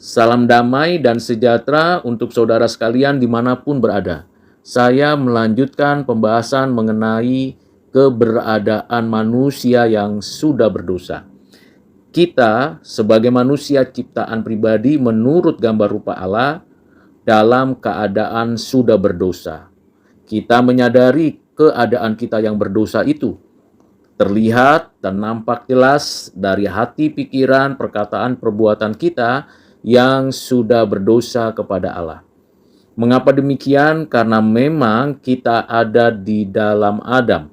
Salam damai dan sejahtera untuk saudara sekalian dimanapun berada. Saya melanjutkan pembahasan mengenai keberadaan manusia yang sudah berdosa. Kita sebagai manusia ciptaan pribadi menurut gambar rupa Allah dalam keadaan sudah berdosa. Kita menyadari keadaan kita yang berdosa itu terlihat dan nampak jelas dari hati, pikiran, perkataan, perbuatan kita yang sudah berdosa kepada Allah. Mengapa demikian? Karena memang kita ada di dalam Adam,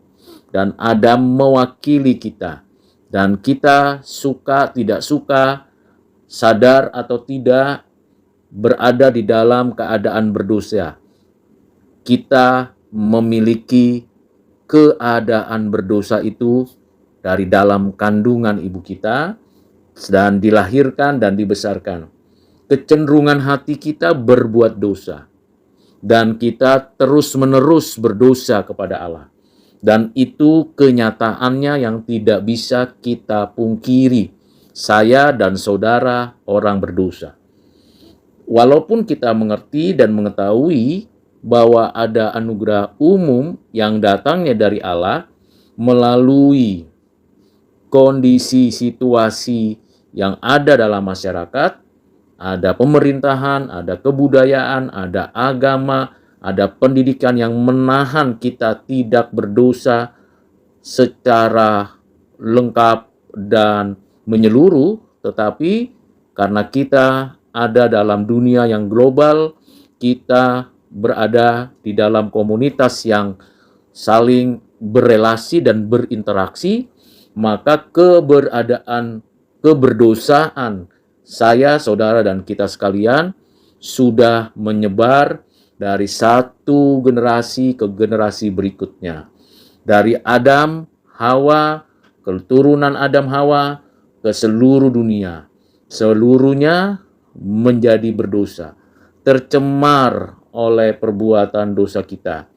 dan Adam mewakili kita. Dan kita suka, tidak suka, sadar atau tidak, berada di dalam keadaan berdosa. Kita memiliki keadaan berdosa itu dari dalam kandungan ibu kita dan dilahirkan dan dibesarkan. Kecenderungan hati kita berbuat dosa dan kita terus-menerus berdosa kepada Allah. Dan itu kenyataannya yang tidak bisa kita pungkiri. Saya dan saudara orang berdosa. Walaupun kita mengerti dan mengetahui bahwa ada anugerah umum yang datangnya dari Allah melalui kondisi situasi yang ada dalam masyarakat, ada pemerintahan, ada kebudayaan, ada agama, ada pendidikan yang menahan kita tidak berdosa secara lengkap dan menyeluruh, tetapi karena kita ada dalam dunia yang global, kita berada di dalam komunitas yang saling berelasi dan berinteraksi, maka keberdosaan saya, saudara, dan kita sekalian sudah menyebar dari satu generasi ke generasi berikutnya. Dari Adam, Hawa, keturunan Adam, Hawa, ke seluruh dunia. Seluruhnya menjadi berdosa, tercemar oleh perbuatan dosa kita.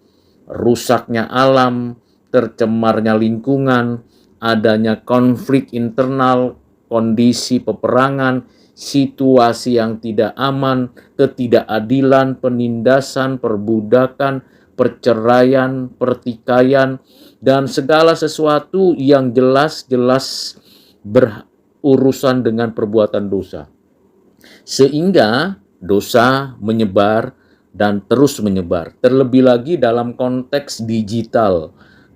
Rusaknya alam, tercemarnya lingkungan, adanya konflik internal, kondisi peperangan, situasi yang tidak aman, ketidakadilan, penindasan, perbudakan, perceraian, pertikaian, dan segala sesuatu yang jelas-jelas berurusan dengan perbuatan dosa. Sehingga dosa menyebar dan terus menyebar. Terlebih lagi dalam konteks digital,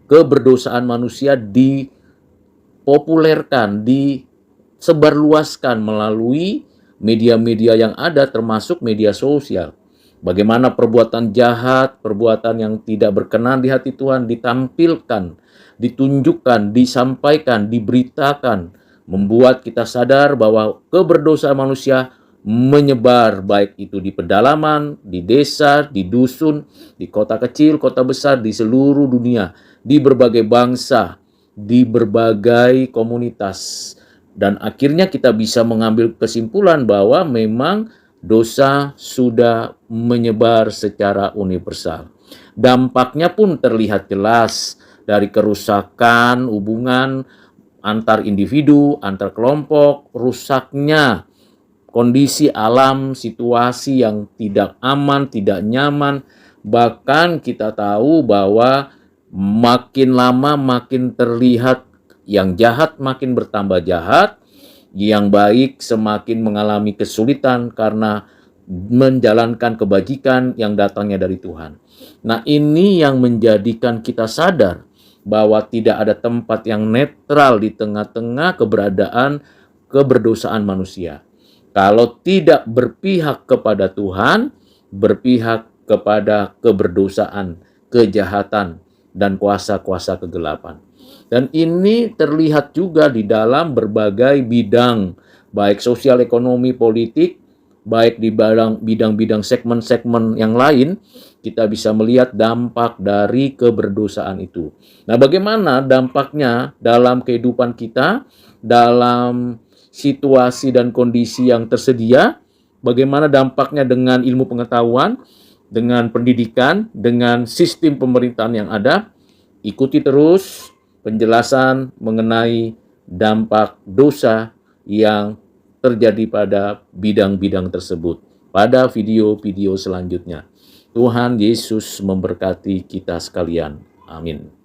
keberdosaan manusia dipopulerkan, disebarluaskan melalui media-media yang ada, termasuk media sosial. Bagaimana perbuatan jahat, perbuatan yang tidak berkenan di hati Tuhan ditampilkan, ditunjukkan, disampaikan, diberitakan, membuat kita sadar bahwa keberdosaan manusia menyebar, baik itu di pedalaman, di desa, di dusun, di kota kecil, kota besar, di seluruh dunia, di berbagai bangsa, di berbagai komunitas. Dan akhirnya kita bisa mengambil kesimpulan bahwa memang dosa sudah menyebar secara universal. Dampaknya pun terlihat jelas dari kerusakan hubungan antar individu, antar kelompok, rusaknya kondisi alam, situasi yang tidak aman, tidak nyaman. Bahkan kita tahu bahwa makin lama makin terlihat yang jahat makin bertambah jahat, yang baik semakin mengalami kesulitan karena menjalankan kebajikan yang datangnya dari Tuhan. Nah, ini yang menjadikan kita sadar bahwa tidak ada tempat yang netral di tengah-tengah keberadaan keberdosaan manusia. Kalau tidak berpihak kepada Tuhan, berpihak kepada keberdosaan, kejahatan, dan kuasa-kuasa kegelapan. Dan ini terlihat juga di dalam berbagai bidang, baik sosial, ekonomi, politik, baik di bidang-bidang segmen-segmen yang lain, kita bisa melihat dampak dari keberdosaan itu. Nah, bagaimana dampaknya dalam kehidupan kita, dalam situasi dan kondisi yang tersedia, bagaimana dampaknya dengan ilmu pengetahuan, dengan pendidikan, dengan sistem pemerintahan yang ada. Ikuti terus penjelasan mengenai dampak dosa yang terjadi pada bidang-bidang tersebut pada video-video selanjutnya. Tuhan Yesus memberkati kita sekalian. Amin.